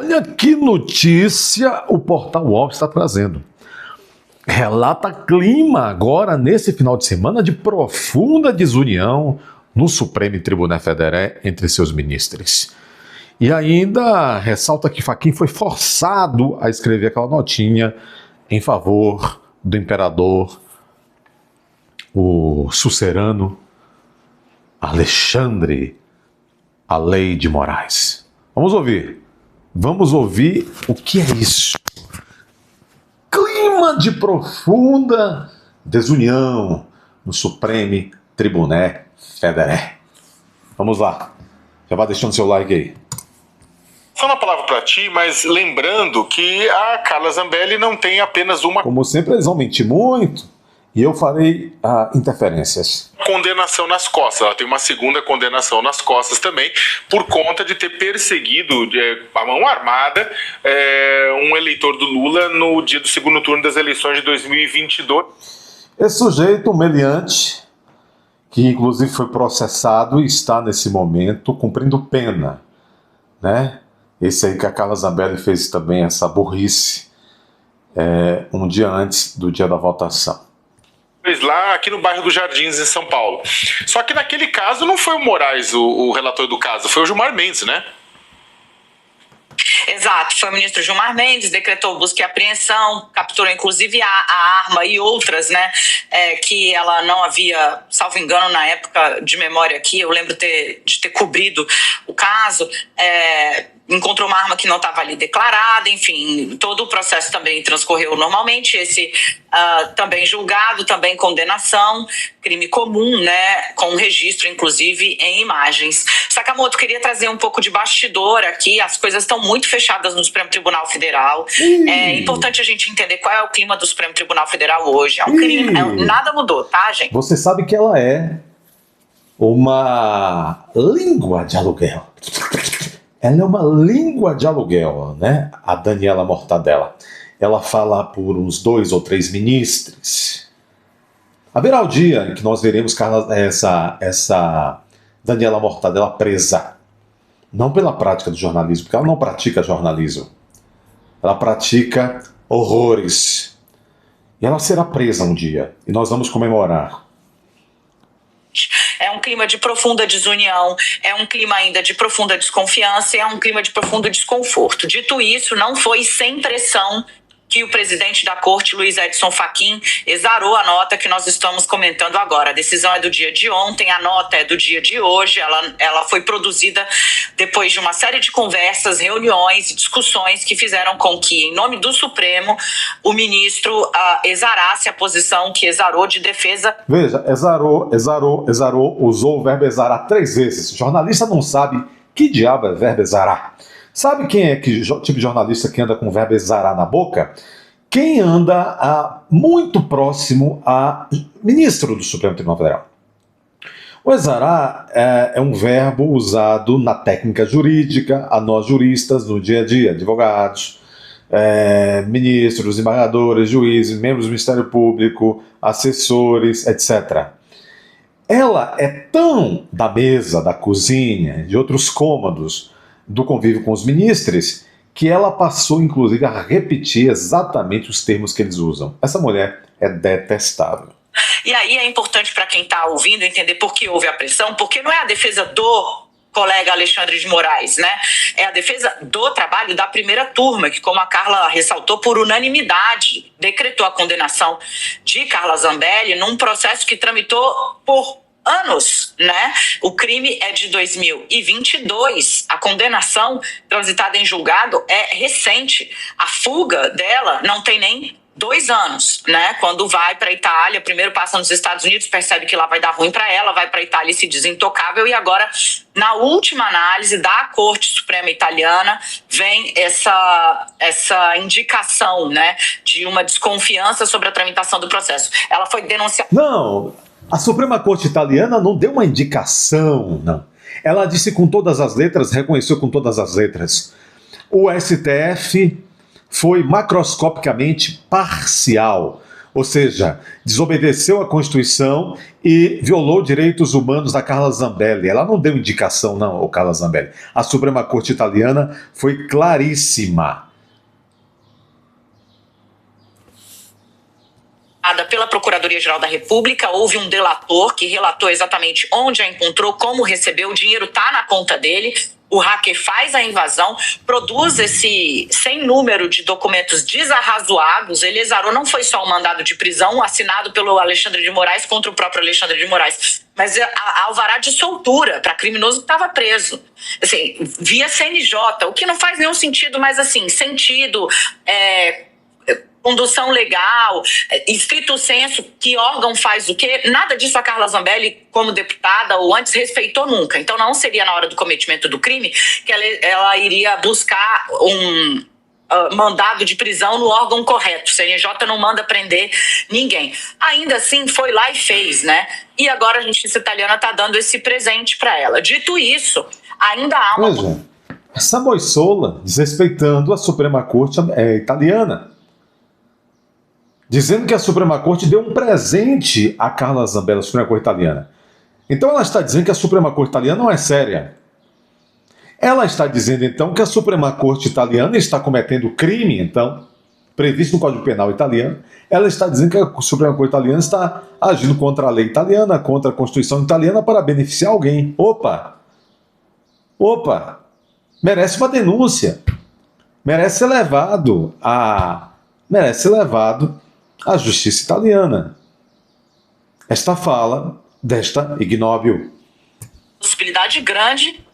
Olha que notícia o Portal UOL está trazendo. Relata clima agora, nesse final de semana, de profunda desunião no Supremo Tribunal Federal entre seus ministros. E ainda ressalta que Fachin foi forçado a escrever aquela notinha em favor do imperador, o sucerano Alexandre a Lei de Moraes. Vamos ouvir o que é isso. Clima de profunda desunião no Supremo Tribunal Federal. Vamos lá. Já vai deixando seu like aí. Só uma palavra para ti, mas lembrando que a Carla Zambelli não tem apenas uma... Como sempre, eles vão mentir muito e eu farei interferências. Condenação nas costas. Ela tem uma segunda condenação nas costas também, por conta de ter perseguido a mão armada um eleitor do Lula no dia do segundo turno das eleições de 2022. Esse sujeito, meliante, que inclusive foi processado e está nesse momento cumprindo pena, né? Esse aí que a Carla Zambelli fez também essa burrice um dia antes do dia da votação. Lá aqui no bairro dos Jardins, em São Paulo. Só que naquele caso não foi o Moraes o relator do caso, foi o Gilmar Mendes, né? Exato, foi o ministro Gilmar Mendes, decretou busca e apreensão, capturou inclusive a arma e outras, né, que ela não havia, salvo engano, na época de memória aqui, eu lembro de ter cobrido o caso, encontrou uma arma que não estava ali declarada, enfim, todo o processo também transcorreu normalmente, esse também julgado, também condenação, crime comum, né, com registro, inclusive, em imagens. Sakamoto, queria trazer um pouco de bastidor aqui, as coisas estão muito fechadas no Supremo Tribunal Federal, é importante a gente entender qual é o clima do Supremo Tribunal Federal hoje, é um crime, nada mudou, tá, gente? Você sabe que ela é uma língua de aluguel. Ela é uma língua de aluguel, né? A Daniela Mortadella. Ela fala por uns 2 ou 3 ministros. Haverá o dia em que nós veremos essa Daniela Mortadella presa. Não pela prática do jornalismo, porque ela não pratica jornalismo. Ela pratica horrores. E ela será presa um dia. E nós vamos comemorar. É um clima de profunda desunião, é um clima ainda de profunda desconfiança e é um clima de profundo desconforto. Dito isso, não foi sem pressão que o presidente da corte, Luiz Edson Fachin, exarou a nota que nós estamos comentando agora. A decisão é do dia de ontem, a nota é do dia de hoje, ela foi produzida depois de uma série de conversas, reuniões e discussões que fizeram com que, em nome do Supremo, o ministro exarasse a posição que exarou de defesa. Veja, exarou, usou o verbo exarar 3 vezes. O jornalista não sabe que diabo é verbo exarar. Sabe quem é que tipo de jornalista que anda com o verbo exarar na boca? Quem anda muito próximo a ministro do Supremo Tribunal Federal. O exarar é um verbo usado na técnica jurídica, a nós juristas, no dia a dia, advogados, ministros, desembargadores, juízes, membros do Ministério Público, assessores, etc. Ela é tão da mesa, da cozinha, de outros cômodos, do convívio com os ministros, que ela passou, inclusive, a repetir exatamente os termos que eles usam. Essa mulher é detestável. E aí é importante para quem está ouvindo entender por que houve a pressão, porque não é a defesa do colega Alexandre de Moraes, né? É a defesa do trabalho da primeira turma, que, como a Carla ressaltou, por unanimidade, decretou a condenação de Carla Zambelli num processo que tramitou por anos, né? O crime é de 2022, a condenação transitada em julgado é recente, a fuga dela não tem nem 2 anos, né? Quando vai para a Itália, primeiro passa nos Estados Unidos, percebe que lá vai dar ruim para ela, vai para a Itália e se diz intocável, e agora, na última análise da Corte Suprema Italiana, vem essa indicação, né, de uma desconfiança sobre a tramitação do processo. Ela foi denunciada... Não, a Suprema Corte Italiana não deu uma indicação, não. Ela disse com todas as letras, reconheceu com todas as letras. O STF foi macroscopicamente parcial. Ou seja, desobedeceu a Constituição e violou direitos humanos da Carla Zambelli. Ela não deu indicação, não, o Carla Zambelli. A Suprema Corte Italiana foi claríssima. Pela Procuradoria-Geral da República, houve um delator que relatou exatamente onde a encontrou, como recebeu, o dinheiro está na conta dele. O hacker faz a invasão, produz esse sem número de documentos desarrazoados. Ele exarou, não foi só um mandado de prisão assinado pelo Alexandre de Moraes contra o próprio Alexandre de Moraes, mas a alvará de soltura para criminoso que estava preso. Assim, via CNJ, o que não faz nenhum sentido, mas assim, sentido... condução legal, estrito senso, que órgão faz o quê, nada disso a Carla Zambelli, como deputada ou antes, respeitou nunca. Então não seria na hora do cometimento do crime que ela iria buscar um mandado de prisão no órgão correto. O CNJ não manda prender ninguém. Ainda assim, foi lá e fez, né? E agora a justiça italiana está dando esse presente para ela. Dito isso, ainda há uma... Veja, essa moissola desrespeitando a Suprema Corte italiana, dizendo que a Suprema Corte deu um presente a Carla Zambelli, a Suprema Corte italiana. Então ela está dizendo que a Suprema Corte italiana não é séria. Ela está dizendo, então, que a Suprema Corte italiana está cometendo crime, então, previsto no Código Penal italiano. Ela está dizendo que a Suprema Corte italiana está agindo contra a lei italiana, contra a Constituição italiana para beneficiar alguém. Opa! Merece uma denúncia. Merece ser levado à justiça italiana. Esta fala desta ignóbil. Possibilidade grande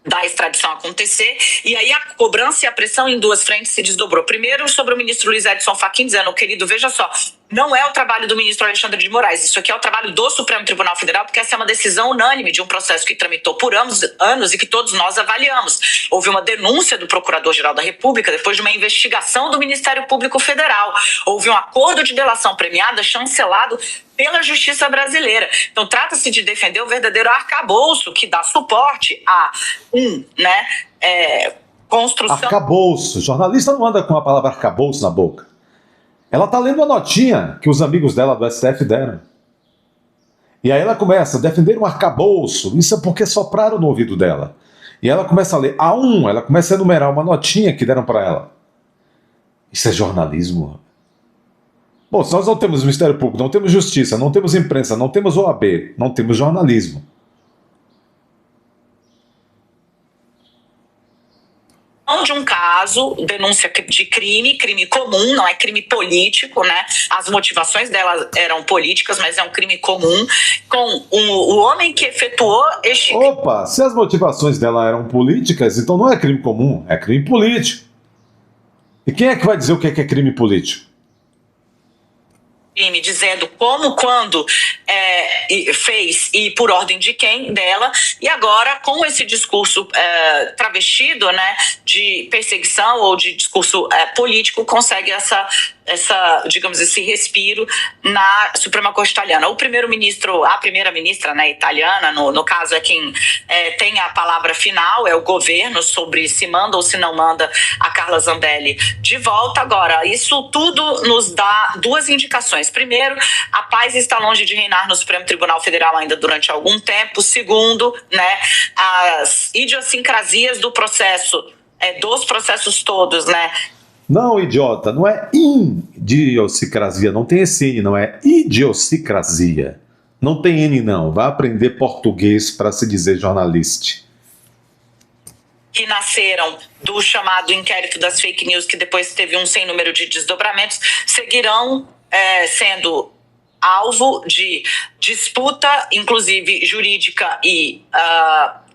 da extradição acontecer, e aí a cobrança e a pressão em duas frentes se desdobrou. Primeiro, sobre o ministro Luiz Edson Fachin, dizendo, querido, veja só, não é o trabalho do ministro Alexandre de Moraes, isso aqui é o trabalho do Supremo Tribunal Federal, porque essa é uma decisão unânime de um processo que tramitou por anos e que todos nós avaliamos. Houve uma denúncia do Procurador-Geral da República depois de uma investigação do Ministério Público Federal. Houve um acordo de delação premiada chancelado pela justiça brasileira. Então trata-se de defender o verdadeiro arcabouço que dá suporte a construção... Arcabouço. Jornalista não anda com a palavra arcabouço na boca. Ela está lendo a notinha que os amigos dela do STF deram. E aí ela começa a defender um arcabouço. Isso é porque sopraram no ouvido dela. E ela começa a ler A1, ela começa a enumerar uma notinha que deram para ela. Isso é jornalismo. Bom, se nós não temos Ministério Público, não temos Justiça, não temos imprensa, não temos OAB, não temos jornalismo. De um caso, denúncia de crime comum, não é crime político, né? As motivações dela eram políticas, mas é um crime comum, com o homem que efetuou este... Opa, se as motivações dela eram políticas, então não é crime comum, é crime político. E quem é que vai dizer o que é crime político? Crime, dizendo como, quando fez e por ordem de quem dela, e agora com esse discurso travestido, né, de perseguição ou de discurso político, consegue digamos, esse respiro na Suprema Corte Italiana. O primeiro-ministro, a primeira-ministra, né, italiana, no caso é quem tem a palavra final, é o governo sobre se manda ou se não manda a Carla Zambelli de volta. Agora, isso tudo nos dá duas indicações. Primeiro, a paz está longe de reinar no Supremo Tribunal Federal ainda durante algum tempo. Segundo, né, as idiosincrasias do processo, dos processos todos, né? Não, idiota, não é idiosincrasia, não tem esse N, não é idiosincrasia. Não tem N, não. Vai aprender português para se dizer jornalista. Que nasceram do chamado inquérito das fake news, que depois teve um sem número de desdobramentos, seguirão sendo alvo de disputa, inclusive jurídica e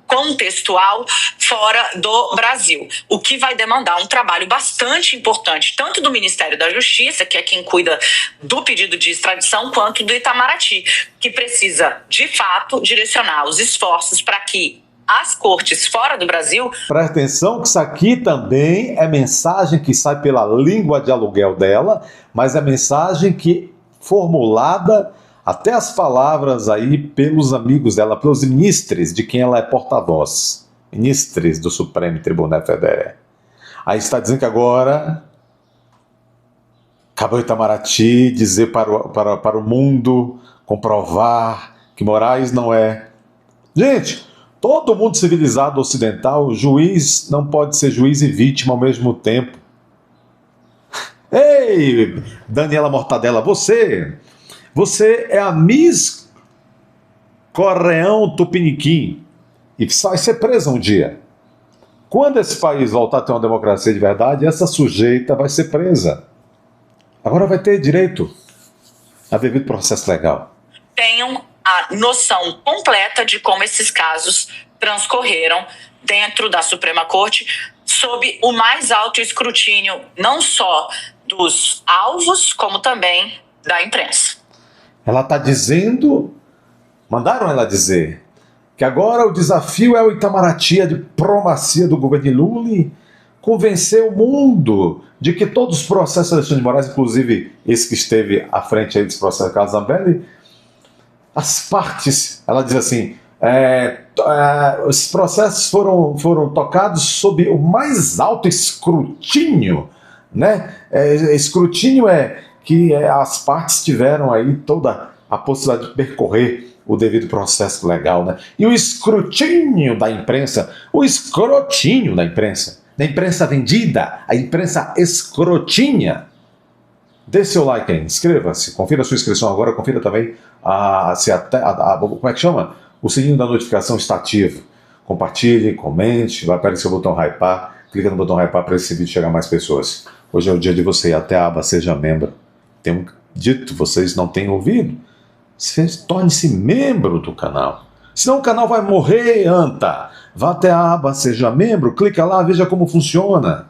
contextual, fora do Brasil, o que vai demandar um trabalho bastante importante, tanto do Ministério da Justiça, que é quem cuida do pedido de extradição, quanto do Itamaraty, que precisa, de fato, direcionar os esforços para que as cortes fora do Brasil... Presta atenção que isso aqui também é mensagem que sai pela língua de aluguel dela, mas é mensagem que formulada até as palavras aí pelos amigos dela, pelos ministros de quem ela é porta-voz. Ministros do Supremo Tribunal Federal. Aí está dizendo que agora Acabou Itamaraty dizer para o mundo, comprovar que Moraes não é. Gente, todo mundo civilizado ocidental, juiz não pode ser juiz e vítima ao mesmo tempo. Ei, Daniela Mortadela, você é a Miss Correão Tupiniquim e vai ser presa um dia. Quando esse país voltar a ter uma democracia de verdade, essa sujeita vai ser presa. Agora vai ter direito a devido processo legal. Tenham a noção completa de como esses casos transcorreram dentro da Suprema Corte, sob o mais alto escrutínio, não só dos alvos, como também da imprensa. Ela está dizendo, mandaram ela dizer, que agora o desafio é o Itamaraty, a diplomacia do governo Lula, convencer o mundo de que todos os processos de Alexandre de Moraes, inclusive esse que esteve à frente aí desse processo de Carlos Zambelli, as partes, ela diz assim, os processos foram tocados sob o mais alto escrutínio, né? Escrutínio é que as partes tiveram aí toda a possibilidade de percorrer o devido processo legal, né? E o escrutínio da imprensa, da imprensa vendida, a imprensa escrotinha. Dê seu like aí, inscreva-se, confira a sua inscrição agora, confira também como é que chama? O sininho da notificação está ativo. Compartilhe, comente, vai aparecer o botão hypar, clica no botão hypar para esse vídeo chegar a mais pessoas. Hoje é o dia de você ir até a aba Seja Membro. Tenho dito, vocês não têm ouvido? Torne-se membro do canal. Senão o canal vai morrer, anta. Vá até a aba Seja Membro, clica lá, veja como funciona.